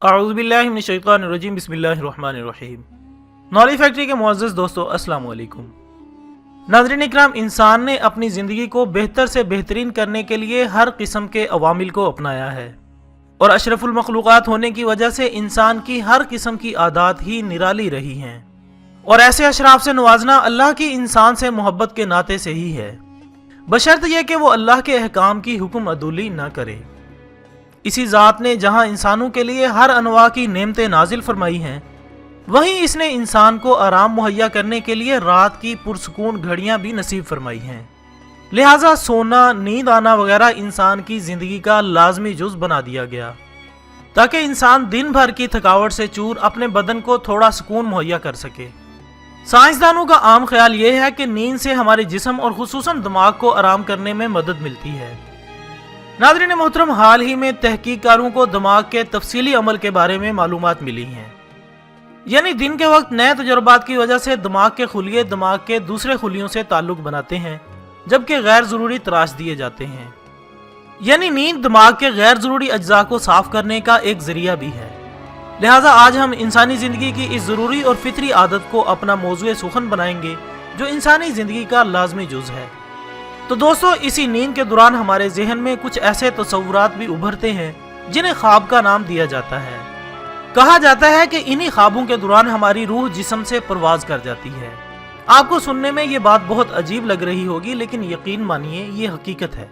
अऊज़ु बिल्लाहि मिनश शैतानिर रजीम बिस्मिल्लाहिर रहमानिर रहीम। Knowledge factory के मुअज़्ज़ज़ दोस्तों, अस्सलाम वालेकुम। नाज़रीन इकराम, इंसान ने अपनी ज़िंदगी को बेहतर से बेहतरीन करने के लिए हर किस्म के अवामिल को अपनाया है और अशरफुल मखलूक़ात होने की वजह से इंसान की हर किस्म की आदात ही निराली रही हैं और ऐसे अशराफ से नवाजना अल्लाह की इंसान से मोहब्बत के नाते से ही है, बशर्त यह कि वो अल्लाह के अहकाम की हुक्म अदूली न करे। इसी ज़ात ने जहां इंसानों के लिए हर अनवा की नेमतें नाजिल फरमाई हैं, वहीं इसने इंसान को आराम मुहैया करने के लिए रात की पुरसकून घड़ियां भी नसीब फरमाई हैं। लिहाजा सोना, नींद आना वगैरह इंसान की ज़िंदगी का लाजमी जुज बना दिया गया ताकि इंसान दिन भर की थकावट से चूर अपने बदन को थोड़ा सुकून मुहैया कर सके। साइंसदानों का आम ख्याल यह है कि नींद से हमारे जिस्म और खुसूसन दिमाग को आराम करने में मदद मिलती है। नाज़रीन मोहतरम, हाल ही में तहकीकारों को दिमाग के तफसीली अमल के बारे में मालूमात मिली हैं, यानी दिन के वक्त नए तजुर्बात की वजह से दिमाग के खुलिये दिमाग के दूसरे खुलियों से ताल्लुक बनाते हैं, जबकि गैर ज़रूरी तराश दिए जाते हैं। यानी नींद दिमाग के गैर ज़रूरी अज्जा को साफ करने का एक जरिया भी है। लिहाजा आज हम इंसानी ज़िंदगी की इस ज़रूरी और फितरी आदत को अपना मौज़ूए सुखन बनाएंगे जो इंसानी ज़िंदगी का लाजमी जुज़ है। तो दोस्तों, इसी नींद के दौरान हमारे जहन में कुछ ऐसे तसव्वुरात भी उभरते हैं जिन्हें ख्वाब का नाम दिया जाता है। कहा जाता है कि इन्हीं ख्वाबों के दौरान हमारी रूह जिस्म से परवाज कर जाती है। आपको सुनने में ये बात बहुत अजीब लग रही होगी, लेकिन यकीन मानिए ये हकीकत है।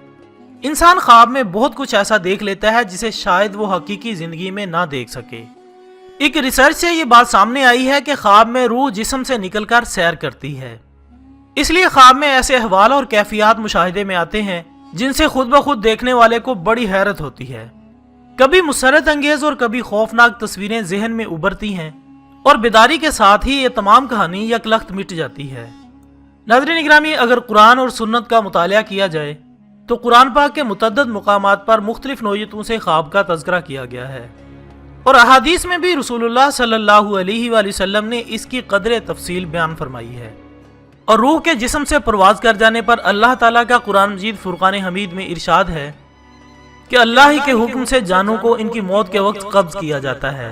इंसान ख्वाब में बहुत कुछ ऐसा देख लेता है जिसे शायद वो हकीकी जिंदगी में ना देख सके। एक रिसर्च से ये बात सामने आई है कि ख्वाब में रूह जिस्म से निकलकर सैर करती है, इसलिए ख्वाब में ऐसे अहवाल और कैफियत मुशाहिदे में आते हैं जिनसे खुद ब खुद देखने वाले को बड़ी हैरत होती है। कभी मुसरत अंगेज और कभी खौफनाक तस्वीरें जहन में उभरती हैं और बेदारी के साथ ही ये तमाम कहानी यकलख्त मिट जाती है। नाज़रीन इकरामी, अगर कुरान और सुन्नत का मुतालिया किया जाए तो कुरान पाक के मुतअद्दिद मुकामात पर मुख्तलिफ नौइयतों से ख्वाब का तज़किरा किया गया है और अहादीस में भी रसूलुल्लाह सल्लल्लाहु अलैहि वसल्लम ने इसकी कदर तफसील बयान फरमाई है। और रूह के जिस्म से परवाज कर जाने पर अल्लाह ताला का कुरान मजीद फुरकान हमीद में इरशाद है कि अल्लाह ही के हुक्म से जानों को इनकी मौत के वक्त कब्ज किया जाता है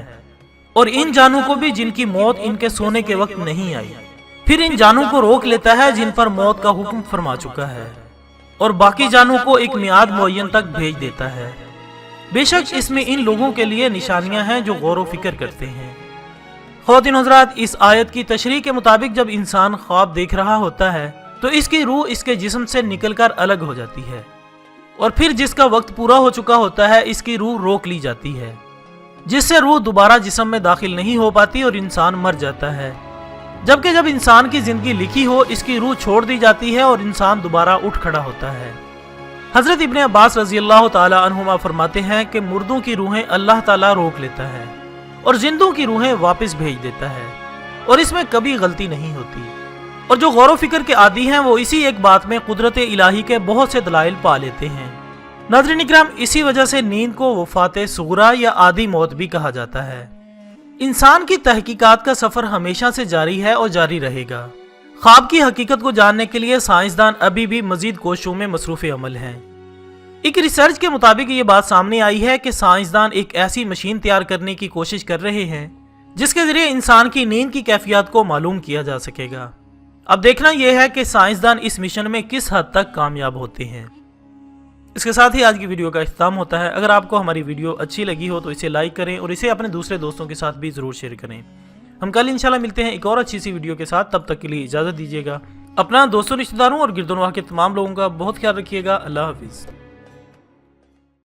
और इन जानों को भी जिनकी मौत इनके सोने के वक्त नहीं आई, फिर इन जानों को रोक लेता है जिन पर मौत का हुक्म फरमा चुका है और बाकी जानों को एक मियाद मुअय्यन तक भेज देता है। बेशक इसमें इन लोगों के लिए निशानियां हैं जो गौर व फिक्र करते हैं। ख़वातीन हज़रात, इस आयत की तशरीह के मुताबिक जब इंसान ख्वाब देख रहा होता है तो इसकी रूह इसके जिस्म से निकलकर अलग हो जाती है और फिर जिसका वक्त पूरा हो चुका होता है इसकी रूह रोक ली जाती है, जिससे रूह दोबारा जिस्म में दाखिल नहीं हो पाती और इंसान मर जाता है। जबकि जब इंसान की ज़िंदगी लिखी हो इसकी रूह छोड़ दी जाती है और इंसान दोबारा उठ खड़ा होता है। हज़रत इब्ने अब्बास रज़ी अल्लाह ताला अन्हुमा फरमाते हैं कि मुर्दों की रूहें अल्लाह ताला रोक लेता है और जिंदों की रूहें वापस भेज देता है और इसमें कभी गलती नहीं होती। और जो गौर व फिक्र के आदी हैं वो इसी एक बात में कुदरत इलाही के बहुत से दलाइल पा लेते हैं। नाज़रीन इकराम, इसी वजह से नींद को वफ़ात सुगरा या आधी मौत भी कहा जाता है। इंसान की तहकीकात का सफ़र हमेशा से जारी है और जारी रहेगा। ख्वाब की हकीकत को जानने के लिए साइंसदान अभी भी मजीद कोशिशों में मसरूफ़ अमल हैं। एक रिसर्च के मुताबिक ये बात सामने आई है कि साइंसदान एक ऐसी मशीन तैयार करने की कोशिश कर रहे हैं जिसके जरिए इंसान की नींद की कैफियत को मालूम किया जा सकेगा। अब देखना यह है कि साइंसदान इस मिशन में किस हद तक कामयाब होते हैं। इसके साथ ही आज की वीडियो का इख्तिताम होता है। अगर आपको हमारी वीडियो अच्छी लगी हो तो इसे लाइक करें और इसे अपने दूसरे दोस्तों के साथ भी ज़रूर शेयर करें। हम कल इंशाल्लाह मिलते हैं एक और अच्छी सी वीडियो के साथ। तब तक के लिए इजाज़त दीजिएगा। अपना दोस्तों, रिश्तेदारों और गिरदोनवाह के तमाम लोगों का बहुत ख्याल रखिएगा। अल्लाह हाफिज़।